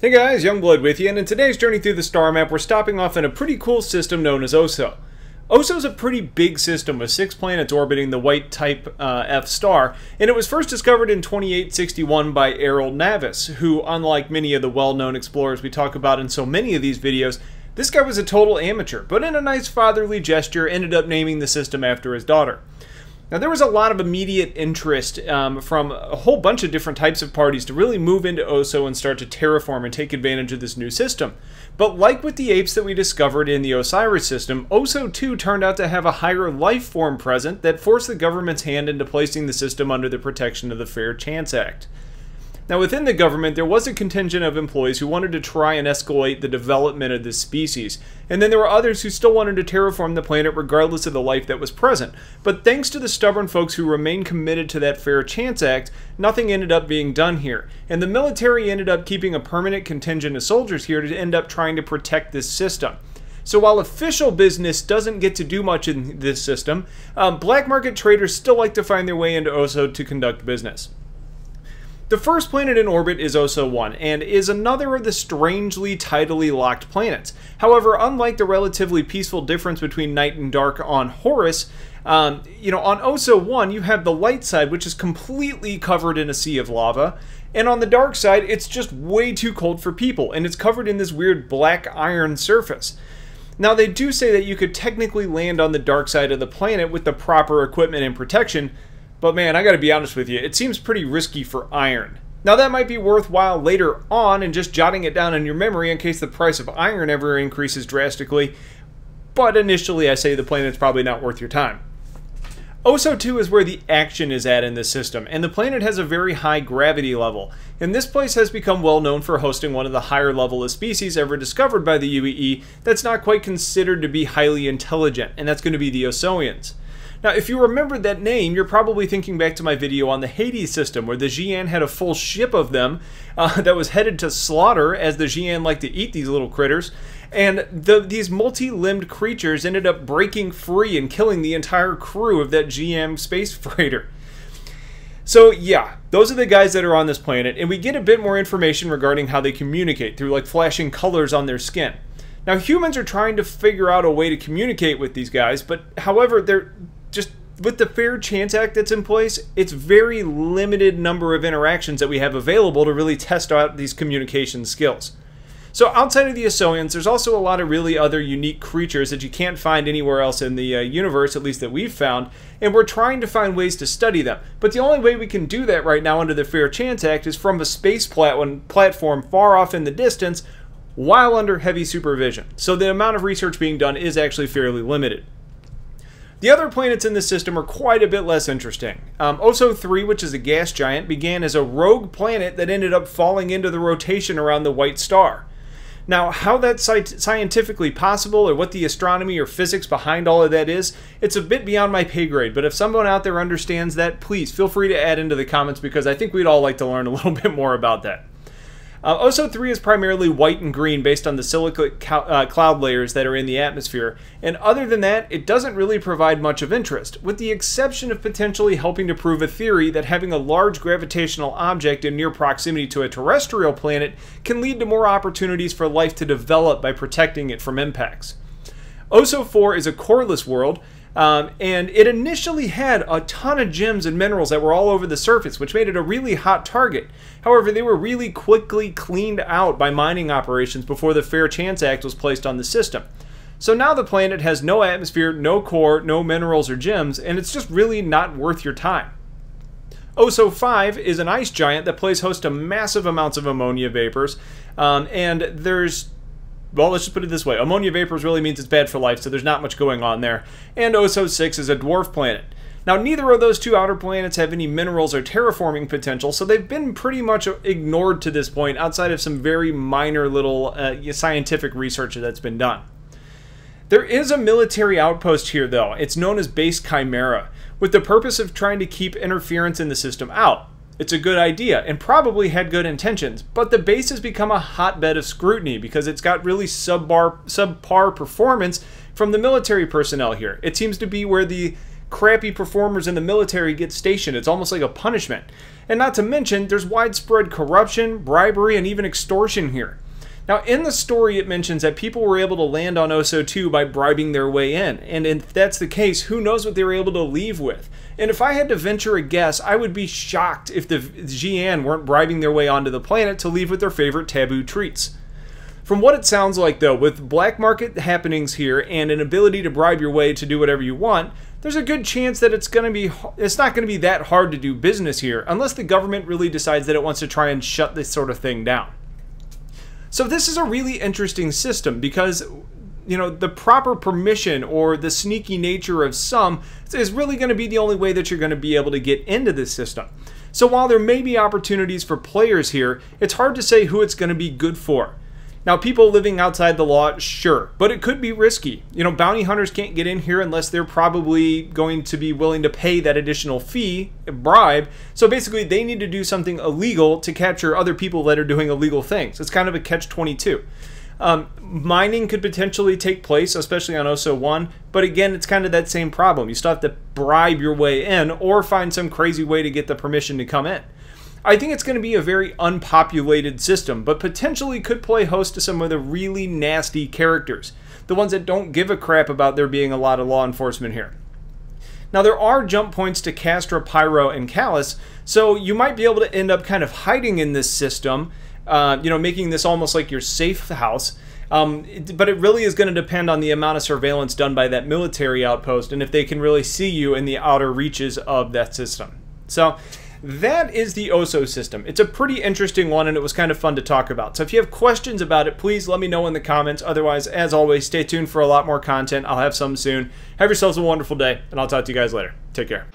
Hey guys, Youngblood with you, and in today's journey through the star map, we're stopping off in a pretty cool system known as Oso. Oso is a pretty big system with 6 planets orbiting the white type F star, and it was first discovered in 2861 by Errol Navis, who, unlike many of the well-known explorers we talk about in so many of these videos, this guy was a total amateur, but in a nice fatherly gesture ended up naming the system after his daughter. Now, there was a lot of immediate interest from a whole bunch of different types of parties to really move into Oso and start to terraform and take advantage of this new system. But like with the apes that we discovered in the Osiris system, Oso 2 turned out to have a higher life form present that forced the government's hand into placing the system under the protection of the Fair Chance Act. Now, within the government, there was a contingent of employees who wanted to try and escalate the development of this species, and then there were others who still wanted to terraform the planet regardless of the life that was present. But thanks to the stubborn folks who remained committed to that Fair Chance Act, nothing ended up being done here, and the military ended up keeping a permanent contingent of soldiers here to end up trying to protect this system. So while official business doesn't get to do much in this system, black market traders still like to find their way into Oso to conduct business. The first planet in orbit is Oso 1, and is another of the strangely tidally locked planets. However, unlike the relatively peaceful difference between night and dark on Horus, on Oso 1 you have the light side, which is completely covered in a sea of lava, and on the dark side it's just way too cold for people, and it's covered in this weird black iron surface. Now, they do say that you could technically land on the dark side of the planet with the proper equipment and protection, but man, I gotta be honest with you, it seems pretty risky for iron. Now, that might be worthwhile later on and just jotting it down in your memory in case the price of iron ever increases drastically, but initially I say the planet's probably not worth your time. Oso 2 is where the action is at in this system, and the planet has a very high gravity level, and this place has become well known for hosting one of the higher level of species ever discovered by the UEE that's not quite considered to be highly intelligent, and that's going to be the Osoians. Now, if you remember that name, you're probably thinking back to my video on the Hades system, where the xi'an had a full ship of them that was headed to slaughter, as the xi'an like to eat these little critters, and these multi-limbed creatures ended up breaking free and killing the entire crew of that xi'an space freighter. So yeah, those are the guys that are on this planet, and we get a bit more information regarding how they communicate through like flashing colors on their skin. Now, humans are trying to figure out a way to communicate with these guys, but however, they're just with the Fair Chance Act that's in place, it's very limited number of interactions that we have available to really test out these communication skills. So outside of the Osoians, there's also a lot of really other unique creatures that you can't find anywhere else in the universe, at least that we've found, and we're trying to find ways to study them. But the only way we can do that right now under the Fair Chance Act is from a space platform far off in the distance, while under heavy supervision. So the amount of research being done is actually fairly limited. The other planets in this system are quite a bit less interesting. Oso 3, which is a gas giant, began as a rogue planet that ended up falling into the rotation around the white star. Now, how that's scientifically possible, or what the astronomy or physics behind all of that is, it's a bit beyond my pay grade, but if someone out there understands that, please feel free to add into the comments, because I think we'd all like to learn a little bit more about that. Oso 3 is primarily white and green based on the silica cloud layers that are in the atmosphere, and other than that, it doesn't really provide much of interest, with the exception of potentially helping to prove a theory that having a large gravitational object in near proximity to a terrestrial planet can lead to more opportunities for life to develop by protecting it from impacts. Oso 4 is a coreless world, and it initially had a ton of gems and minerals that were all over the surface, which made it a really hot target. However, they were really quickly cleaned out by mining operations before the Fair Chance Act was placed on the system. So now the planet has no atmosphere, no core, no minerals or gems, and it's just really not worth your time. Oso 5 is an ice giant that plays host to massive amounts of ammonia vapors, and well, let's just put it this way. Ammonia vapors really means it's bad for life, so there's not much going on there. And Oso 6 is a dwarf planet. Now, neither of those two outer planets have any minerals or terraforming potential, so they've been pretty much ignored to this point, outside of some very minor little scientific research that's been done. There is a military outpost here, though. It's known as Base Chimera, with the purpose of trying to keep interference in the system out. It's a good idea, and probably had good intentions, but the base has become a hotbed of scrutiny because it's got really subpar performance from the military personnel here. It seems to be where the crappy performers in the military get stationed. It's almost like a punishment. And not to mention, there's widespread corruption, bribery, and even extortion here. Now, in the story, it mentions that people were able to land on Oso 2 by bribing their way in. And if that's the case, who knows what they were able to leave with? And if I had to venture a guess, I would be shocked if the xi'an weren't bribing their way onto the planet to leave with their favorite taboo treats. From what it sounds like, though, with black market happenings here and an ability to bribe your way to do whatever you want, there's a good chance that it's not going to be that hard to do business here, unless the government really decides that it wants to try and shut this sort of thing down. So this is a really interesting system because, you know, the proper permission or the sneaky nature of some is really going to be the only way that you're going to be able to get into this system. So while there may be opportunities for players here, it's hard to say who it's going to be good for. Now, people living outside the law, sure, but it could be risky. You know, bounty hunters can't get in here unless they're probably going to be willing to pay that additional fee, bribe. So basically, they need to do something illegal to capture other people that are doing illegal things. It's kind of a catch-22. Mining could potentially take place, especially on Oso 1, but again, it's kind of that same problem. You still have to bribe your way in or find some crazy way to get the permission to come in. I think it's going to be a very unpopulated system, but potentially could play host to some of the really nasty characters, the ones that don't give a crap about there being a lot of law enforcement here. Now, there are jump points to Castra, Pyro, and Callus, so you might be able to end up kind of hiding in this system, you know, making this almost like your safe house. But it really is going to depend on the amount of surveillance done by that military outpost and if they can really see you in the outer reaches of that system. So that is the Oso system. It's a pretty interesting one, and it was kind of fun to talk about. So if you have questions about it, please let me know in the comments. Otherwise, as always, stay tuned for a lot more content. I'll have some soon. Have yourselves a wonderful day, and I'll talk to you guys later. Take care.